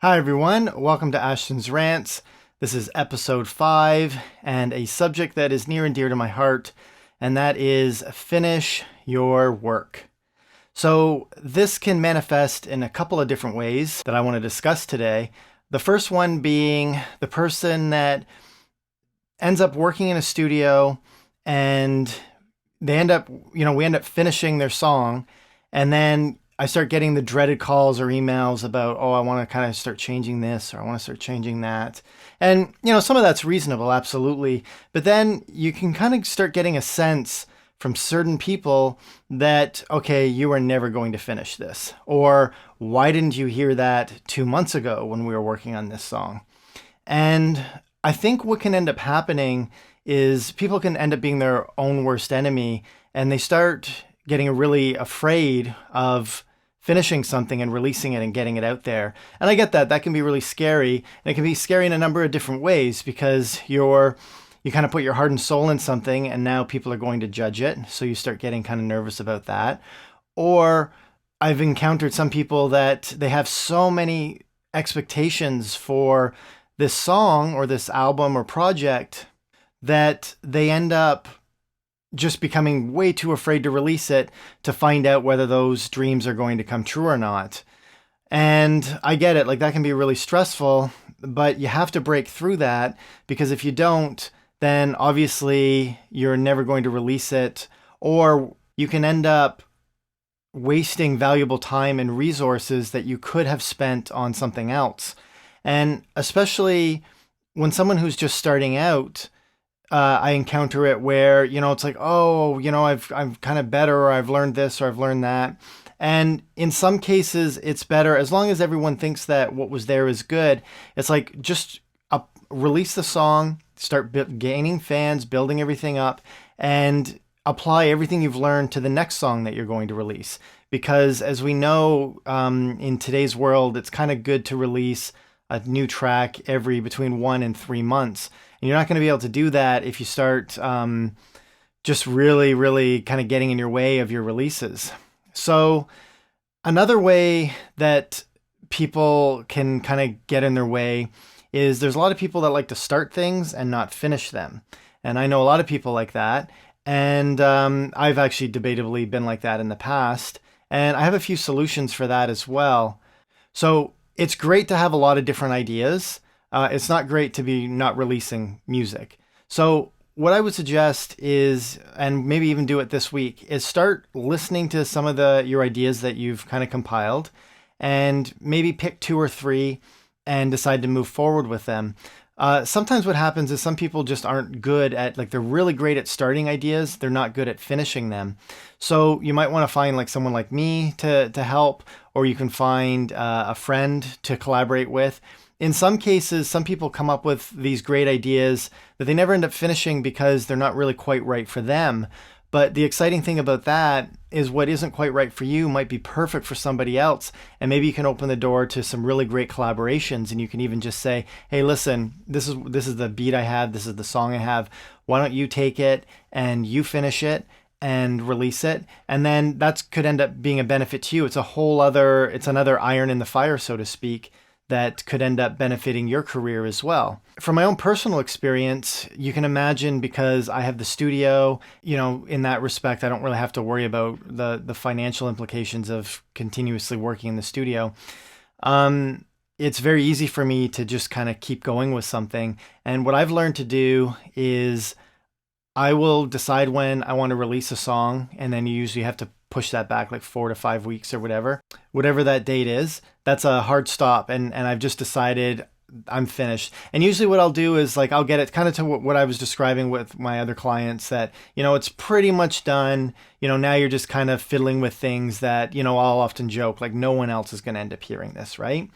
Hi, everyone. Welcome to Ashton's Rants. This is episode 5 and a subject that is near and dear to my heart, and that is finish your work. So, this can manifest in a couple of different ways that I want to discuss today. The first one being the person that ends up working in a studio and they end up, we end up finishing their song, and then I start getting the dreaded calls or emails about, oh, I want to kind of start changing this or I want to start changing that. And, some of that's reasonable, absolutely. But then you can kind of start getting a sense from certain people that, okay, you are never going to finish this. Or why didn't you hear that 2 months ago when we were working on this song? And I think what can end up happening is people can end up being their own worst enemy, and they start getting really afraid of finishing something and releasing it and getting it out there. And I get that. That can be really scary. And it can be scary in a number of different ways because you kind of put your heart and soul in something and now people are going to judge it. So you start getting kind of nervous about that. Or I've encountered some people that they have so many expectations for this song or this album or project that they end up just becoming way too afraid to release it to find out whether those dreams are going to come true or not. And I get it, like that can be really stressful, but you have to break through that because if you don't, then obviously you're never going to release it, or you can end up wasting valuable time and resources that you could have spent on something else. And especially when someone who's just starting out, I encounter it where, it's like, oh, I'm kind of better, or I've learned this, or I've learned that. And in some cases, it's better as long as everyone thinks that what was there is good. It's like just release the song, start gaining fans, building everything up, and apply everything you've learned to the next song that you're going to release. Because as we know, in today's world, it's kind of good to release a new track every between 1 and 3 months. And you're not going to be able to do that if you start just really, really kind of getting in your way of your releases. So another way that people can kind of get in their way is there's a lot of people that like to start things and not finish them. And I know a lot of people like that. And I've actually debatably been like that in the past. And I have a few solutions for that as well. So it's great to have a lot of different ideas. It's not great to be not releasing music. So what I would suggest is, and maybe even do it this week, is start listening to some of your ideas that you've kind of compiled and maybe pick 2 or 3 and decide to move forward with them. Sometimes what happens is some people just aren't good at, like, they're really great at starting ideas. They're not good at finishing them. So you might want to find like someone like me to help, or you can find a friend to collaborate with. In some cases, some people come up with these great ideas that they never end up finishing because they're not really quite right for them. But the exciting thing about that is what isn't quite right for you might be perfect for somebody else. And maybe you can open the door to some really great collaborations, and you can even just say, hey, listen, this is the beat I have. This is the song I have. Why don't you take it and you finish it and release it? And then that could end up being a benefit to you. It's another iron in the fire, so to speak, that could end up benefiting your career as well. From my own personal experience, you can imagine, because I have the studio, in that respect, I don't really have to worry about the financial implications of continuously working in the studio. It's very easy for me to just kind of keep going with something. And what I've learned to do is I will decide when I want to release a song, and then you usually have to push that back like 4 to 5 weeks or whatever that date is. That's a hard stop, and I've just decided I'm finished. And usually what I'll do is, like, I'll get it kind of to what I was describing with my other clients, that it's pretty much done. Now you're just kind of fiddling with things that I'll often joke, like, no one else is going to end up hearing this, right?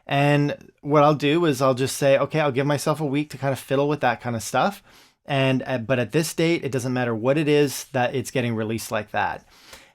And what I'll do is I'll just say, okay, I'll give myself a week to kind of fiddle with that kind of stuff. But at this date, it doesn't matter what it is, that it's getting released like that.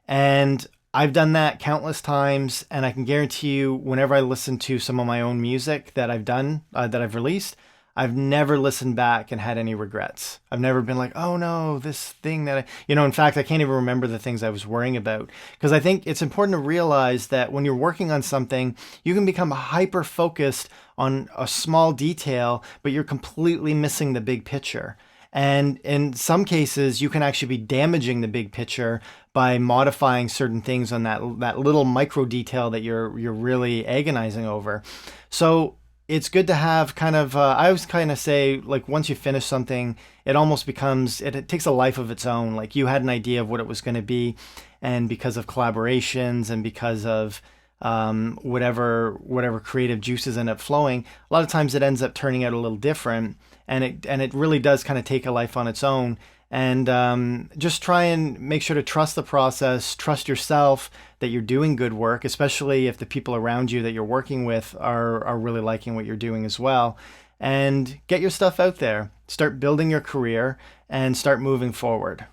And I've done that countless times, and I can guarantee you, whenever I listen to some of my own music that I've done, that I've released, I've never listened back and had any regrets. I've never been like, oh no, this thing that in fact, I can't even remember the things I was worrying about. Because I think it's important to realize that when you're working on something, you can become hyper focused on a small detail, but you're completely missing the big picture. And in some cases, you can actually be damaging the big picture by modifying certain things on that little micro detail that you're really agonizing over. So it's good to have kind of, I always kind of say, like, once you finish something, it almost becomes, it takes a life of its own. Like, you had an idea of what it was going to be, and because of collaborations and because of whatever creative juices end up flowing, a lot of times it ends up turning out a little different, and it really does kind of take a life on its own. And just try and make sure to trust the process, trust yourself that you're doing good work, especially if the people around you that you're working with are really liking what you're doing as well. And get your stuff out there, start building your career, and start moving forward.